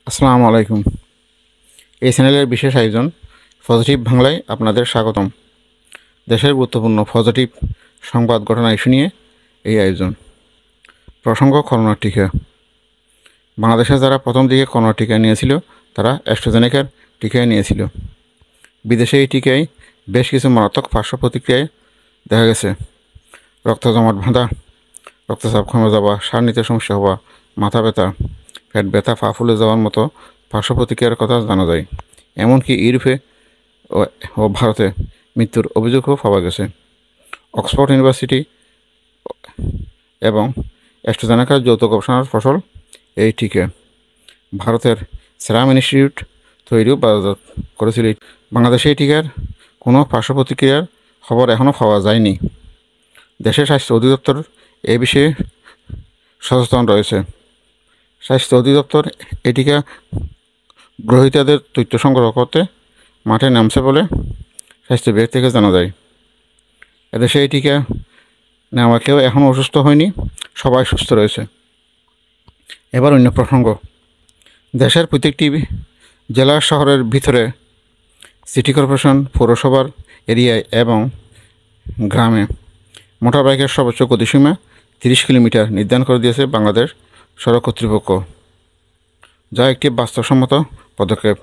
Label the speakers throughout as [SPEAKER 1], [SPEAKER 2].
[SPEAKER 1] আসসালামু আলাইকুম। এই চ্যানেলের বিশেষ আয়োজন পজিটিভ বাংলায় আপনাদের স্বাগতম। দেশের গুরুত্বপূর্ণ পজিটিভ সংবাদ ঘটনা ইস্যু নিয়ে এই আয়োজন। প্রসঙ্গ করোনার টিকা। বাংলাদেশে যারা প্রথম দিকে করোনার টিকা নিয়েছিল তারা অ্যাস্ট্রাজেনেকার টিকাই নিয়েছিল। বিদেশে এই টিকায় বেশ কিছু মারাত্মক পার্শ্ব প্রতিক্রিয়ায় দেখা গেছে। রক্ত জমাট বাঁধা, রক্তচাপ কমে যাওয়া, শ্বাস নিতে সমস্যা হওয়া, মাথা ব্যথা, পেট ব্যথা, পা ফুলে যাওয়ার মতো পার্শ্ব প্রতিক্রিয়ার কথা জানা যায়। এমনকি ইউরোপে ও ভারতে মৃত্যুর অভিযোগও পাওয়া গেছে। অক্সফোর্ড ইউনিভার্সিটি এবং অ্যাস্ট্রাজেনেকার যৌথ গবেষণার ফসল এই টিকা। ভারতের সেরাম ইনস্টিটিউট তৈরিও বাজারজাত করেছিল। বাংলাদেশে এই টিকার কোনো পার্শ্ব প্রতিক্রিয়ার খবর এখনও পাওয়া যায়নি। দেশের স্বাস্থ্য অধিদপ্তর এ বিষয়ে সচেতন রয়েছে। স্বাস্থ্য অধিদপ্তর এই টিকা গ্রহীতাদের তথ্য সংগ্রহ করতে মাঠে নামছে বলে স্বাস্থ্য বিভাগ থেকে জানা যায়। এদেশে এই টিকা নেওয়া কেউ এখনও অসুস্থ হয়নি, সবাই সুস্থ রয়েছে। এবার অন্য প্রসঙ্গ। দেশের প্রত্যেকটি জেলা শহরের ভিতরে সিটি কর্পোরেশন, পৌরসভার এরিয়ায় এবং গ্রামে মোটর বাইকের সর্বোচ্চ গতিসীমা 30 কিলোমিটার নির্ধারণ করে দিয়েছে বাংলাদেশ সড়ক কর্তৃপক্ষ, যা একটি বাস্তবসম্মত পদক্ষেপ।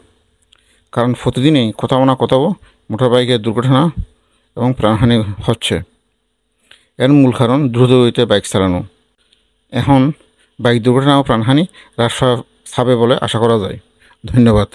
[SPEAKER 1] কারণ প্রতিদিনই কোথাও না কোথাও মোটর বাইকের দুর্ঘটনা এবং প্রাণহানি হচ্ছে। এর মূল কারণ দ্রুত গতিতে বাইক চালানো। এখন বাইক দুর্ঘটনা ও প্রাণহানি হ্রাস পাবে বলে আশা করা যায়। ধন্যবাদ।